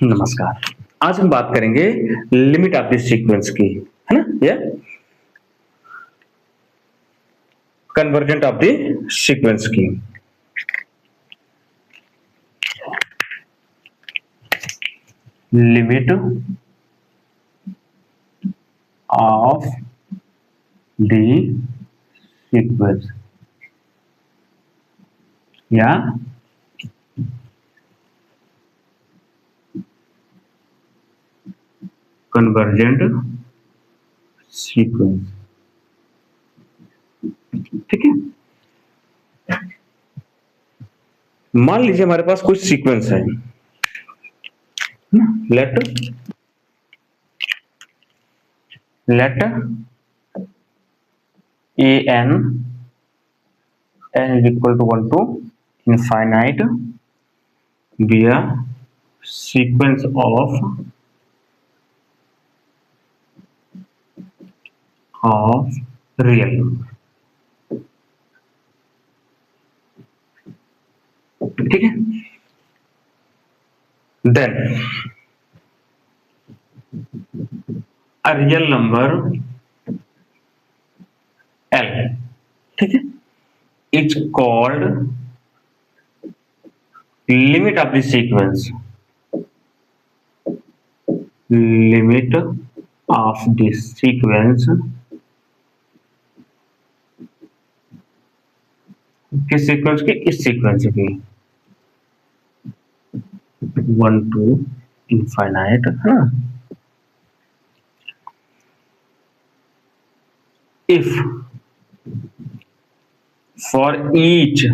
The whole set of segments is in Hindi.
नमस्कार। आज हम बात करेंगे लिमिट ऑफ द सीक्वेंस की, है ना? या कन्वर्जेंट ऑफ द सीक्वेंस की। लिमिट ऑफ द सीक्वेंस या कन्वर्जेंट सीक्वेंस। ठीक है, मान लीजिए हमारे पास कुछ सीक्वेंस है, late an n is equal to 1 to infinite be a sequence of real number। ठीक है, then a real number L, ठीक है, is called limit of the sequence। limit of the sequence किस सीक्वेंस की? इस सीक्वेंस की 1 to infinite, है ना? if for each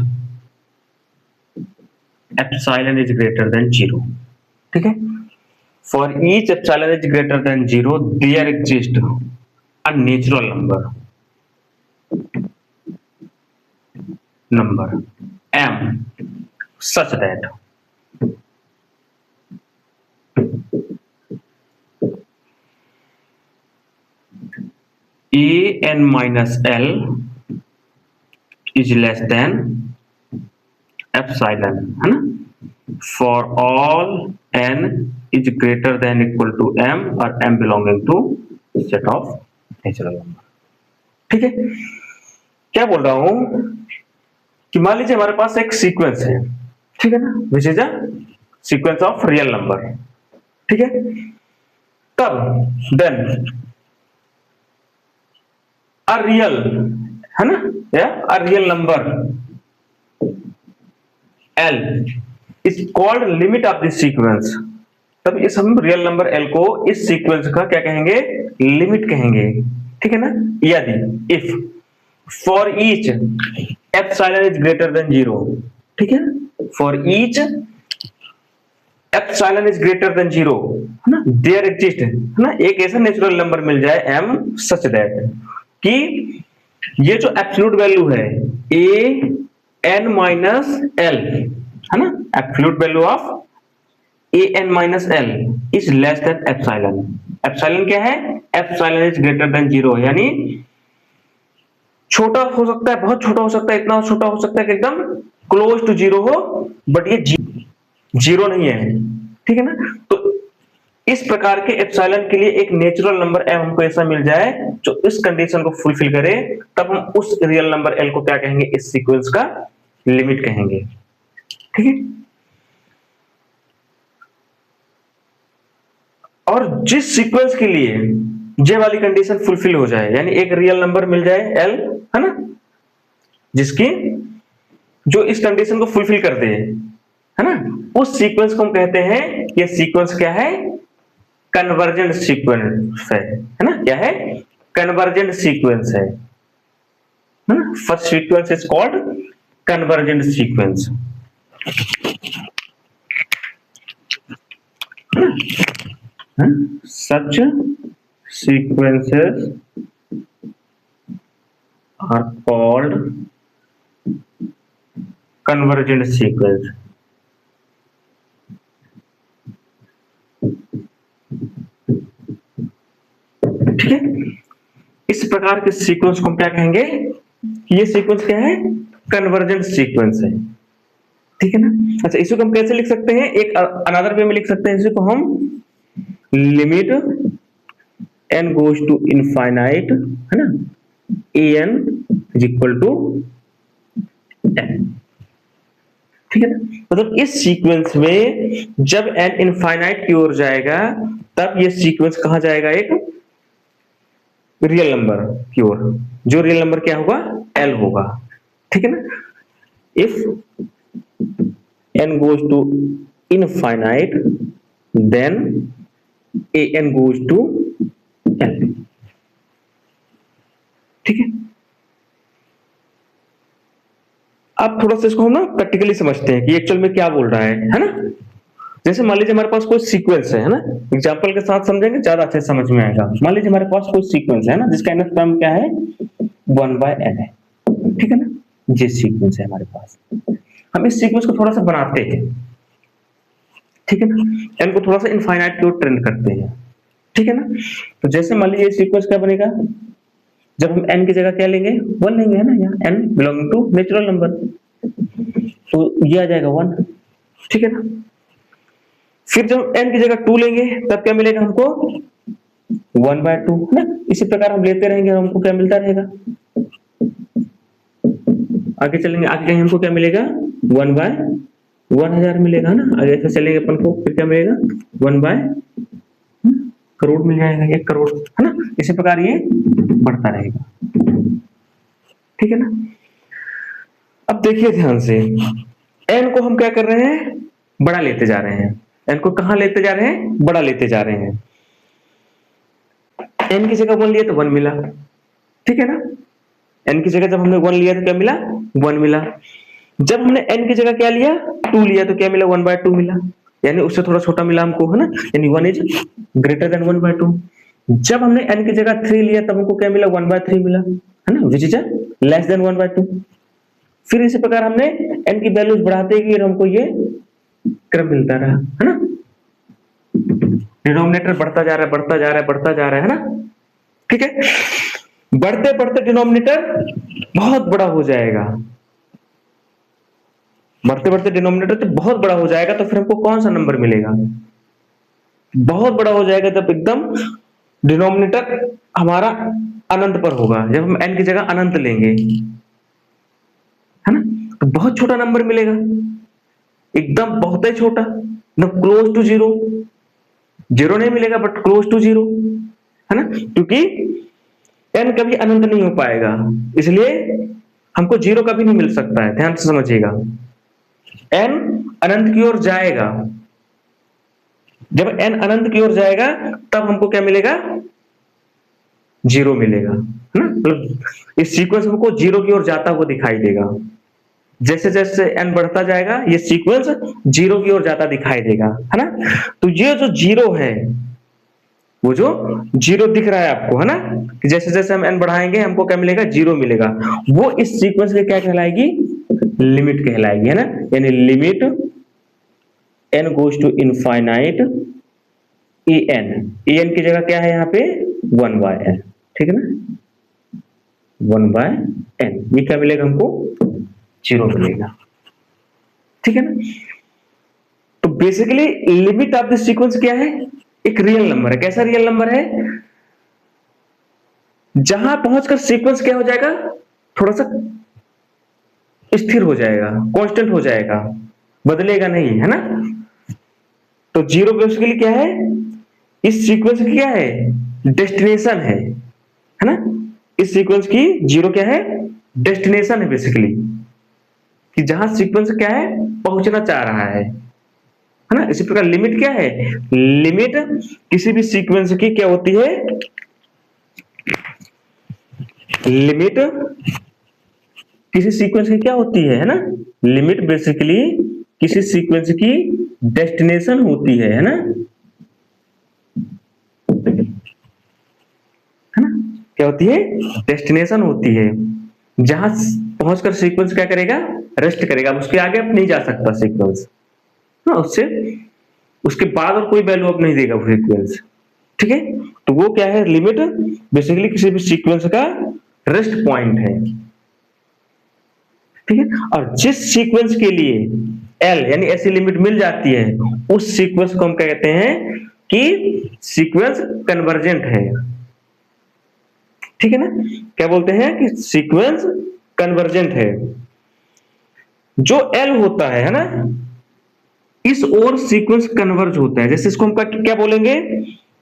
epsilon is greater than 0, ठीक है, for each epsilon is greater than 0 there exists a natural number m such that an minus l is less than epsilon, है ना? for all n is greater than equal to m और m belonging to set of natural number। ठीक है, क्या बोल रहा हूं कि मान लीजिए हमारे पास एक सीक्वेंस है, ठीक है ना, which is a sequence of real number. ठीक है, तब देन अ रियल, है ना, या a real number L is called limit of this sequence. तब इस हम रियल नंबर L को इस सीक्वेंस का क्या कहेंगे? लिमिट कहेंगे। ठीक है ना? यदि if for each epsilon is greater than 0, ठीक है, for each epsilon is greater than 0, है ना, देयर एग्जिस्ट, है ना, एक ऐसा नेचुरल नंबर मिल जाए m सच दैट कि ये जो एब्सोल्यूट वैल्यू है a n माइनस l, है ना, absolute value of a n minus l is less than epsilon. Epsilon क्या है? एप्सिलॉन इज ग्रेटर देन 0, यानी छोटा हो सकता है, बहुत छोटा हो सकता है, इतना छोटा हो सकता है कि एकदम क्लोज टू 0 हो, बट ये 0 नहीं है। ठीक है ना? तो इस प्रकार के एप्सिलॉन के लिए एक नेचुरल नंबर m हमको ऐसा मिल जाए जो इस कंडीशन को फुलफिल करे, तब हम उस रियल नंबर l को क्या कहेंगे? इस सीक्वेंस का लिमिट कहेंगे। ठीक है, और जिस सीक्वेंस के लिए जे वाली कंडीशन फुलफिल हो जाए, यानी एक रियल नंबर मिल जाए l, है ना, जिसकी जो इस कंडीशन को फुलफिल कर दे, है ना, उस सीक्वेंस को हम कहते हैं, ये सीक्वेंस क्या है? कन्वर्जेंट सीक्वेंस है ना? क्या है? कन्वर्जेंट सीक्वेंस है ना? First sequence is called convergent sequence. Such sequences are called convergent sequence। ठीक है, इस प्रकार के सीक्वेंस को हम क्या कहेंगे? ये सीक्वेंस क्या है? कन्वर्जेंट सीक्वेंस है। ठीक है ना। अच्छा, इसी को हम कैसे लिख सकते हैं, एक अनदर वे में लिख सकते हैं इसी को हम, limit n goes to infinite, है ना, an is equal to n। ठीक है ना। मतलब इस सीक्वेंस में जब n इनफाइनाइट की ओर जाएगा तब ये सीक्वेंस कहां जाएगा, एक रियल नंबर की ओर, जो रियल नंबर क्या होगा, l होगा। ठीक है ना। If n goes to infinite then an goes to l। ठीक है। अब थोड़ा सा इसको हम ना प्रैक्टिकली समझते हैं कि एक्चुअल में क्या बोल रहा है ना। जैसे मान लीजिए हमारे पास कोई सीक्वेंस है ना, एग्जांपल के साथ समझेंगे ज्यादा अच्छे समझ में आएगा। मान लीजिए हमारे पास कोई सीक्वेंस है ना जिसका nth टर्म क्या है, 1/n है। ठीक है ना, ये सीक्वेंस है हमारे पास। हम इस सीक्वेंस को थोड़ा सा बनाते हैं, ठीक है ना, n को थोड़ा सा इनफाइनाइट की ओर ट्रेंड करते हैं। ठीक है ना। तो जैसे मान लीजिए सीक्वेंस क्या बनेगा, जब हम n की जगह क्या लेंगे, 1 लेंगे, है ना, यहाँ n belonging to natural number, तो ये आ जाएगा 1। ठीक है ना। फिर जब n की जगह 2 लेंगे तब क्या मिलेगा हमको, 1/2, है ना। इसी प्रकार हम लेते रहेंगे और हमको क्या मिलता रहेगा, आगे चलेंगे, आगे कहीं हमको क्या मिलेगा, 1/1000 मिलेगा ना। आगे ऐसे चलेंगे अपन को, फिर क्या मिलेगा, 1/करोड़ मिल जाएगा, 1 करोड़, है ना। इसी प्रकार ये बढ़ता रहेगा। ठीक है ना। अब देखिए ध्यान से, n को हम क्या कर रहे हैं, बड़ा लेते जा रहे हैं। n को कहां लेते जा रहे हैं, बड़ा लेते जा रहे हैं। n की जगह 1 लिया तो 1 मिला। ठीक है ना। n की जगह जब हमने 1 लिया तो क्या मिला, 1 मिला। जब हमने n की जगह क्या लिया, 2 लिया तो क्या मिला, 1/2 मिला, यानी उससे थोड़ा छोटा मिला हमको, है ना, यानी 1 इज ग्रेटर देन 1/2। जब हमने n की जगह 3 लिया तब हमको क्या मिला, 1/3 मिला, है ना, विच इज लेस देन 1/2। फिर इसी प्रकार हमने n की वैल्यूज बढ़ाते गए और हमको ये क्रम मिलता रहा, है ना। डिनोमिनेटर बढ़ता जा रहा है, बढ़ता जा रहा है, बढ़ता जा रहा है ना। ठीक है। बढ़ते बढ़ते डिनोमिनेटर बहुत बड़ा हो जाएगा, बढ़ते बढ़ते डिनोमिनेटर तो बहुत बड़ा हो जाएगा, तो फिर हमको कौन सा नंबर मिलेगा, बहुत बड़ा हो जाएगा जब एकदम डिनोमिनेटर हमारा अनंत पर होगा, जब हम n की जगह अनंत लेंगे, है ना, तो बहुत छोटा नंबर मिलेगा, एकदम बहुत ही छोटा, न क्लोज टू जीरो, जीरो नहीं मिलेगा बट क्लोज टू जीरो, है ना, क्योंकि n कभी अनंत नहीं हो पाएगा, इसलिए हमको जीरो कभी नहीं मिल सकता है। ध्यान से समझिएगा, n अनंत की ओर जाएगा, जब n अनंत की ओर जाएगा तब हमको क्या मिलेगा, जीरो मिलेगा, है ना। मतलब इस सीक्वेंस हमको जीरो की ओर जाता हुआ दिखाई देगा। जैसे जैसे n बढ़ता जाएगा ये सीक्वेंस जीरो की ओर जाता दिखाई देगा, है ना। तो ये जो जीरो है, वो जो जीरो दिख रहा है आपको, है ना, कि जैसे जैसे हम n बढ़ाएंगे हमको क्या मिलेगा, जीरो मिलेगा, वो इस सीक्वेंस की क्या कहलाएगी, लिमिट कहलाएगी, है ना। यानी limit n goes to infinite an की जगह क्या है यहाँ पे, 1/n। ठीक है ना, 1/n, ये क्या मिलेगा हमको, जीरो मिलेगा। ठीक है ना। तो basically limit of the sequence क्या है, एक रियल नंबर है। कैसा रियल नंबर है, जहां पहुंचकर सीक्वेंस क्या हो जाएगा, थोड़ा सा स्थिर हो जाएगा, कांस्टेंट हो जाएगा, बदलेगा नहीं, है ना। तो जीरो बेसिकली क्या है, इस सीक्वेंस की क्या है, डेस्टिनेशन है ना। इस सीक्वेंस की जीरो क्या है, डेस्टिनेशन है बेसिकली, कि जहां सीक्वेंस क्या है, पहुंचना चाह रहा है ना। इसी प्रकार लिमिट क्या है, लिमिट किसी भी सीक्वेंस की क्या होती है, लिमिट किसी सीक्वेंस की क्या होती है ना, लिमिट बेसिकली किसी सीक्वेंस की डेस्टिनेशन होती है ना, क्या होती है, डेस्टिनेशन होती है, जहां पहुंचकर सीक्वेंस क्या करेगा, रेस्ट करेगा, उसके आगे अब नहीं जा सकता सीक्वेंस, उससे उसके बाद और कोई वैल्यू अब नहीं देगा वो सीक्वेंस। ठीक है। तो वो क्या है, लिमिट बेसिकली किसी भी सीक्वेंस का रेस्ट पॉइंट है। ठीक है। और जिस सीक्वेंस के लिए एल यानी ऐसी लिमिट मिल जाती है, उस सीक्वेंस को हम क्या कहते हैं कि सीक्वेंस कन्वर्जेंट है। ठीक है ना, क्या बोलते हैं कि सीक्वेंस कन्वर्जेंट है। जो एल होता है ना, इस ओर सीक्वेंस कन्वर्ज होता है। जैसे इसको हम क्या बोलेंगे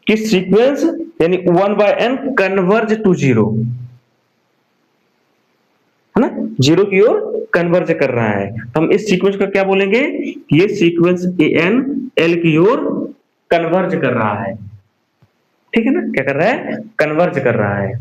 कि सीक्वेंस यानी 1/n कन्वर्ज टू 0, है ना, 0 की ओर कन्वर्ज कर रहा है। तो हम इस सीक्वेंस का क्या बोलेंगे, ये सीक्वेंस an l की ओर कन्वर्ज कर रहा है। ठीक है ना, क्या कर रहा है, कन्वर्ज कर रहा है।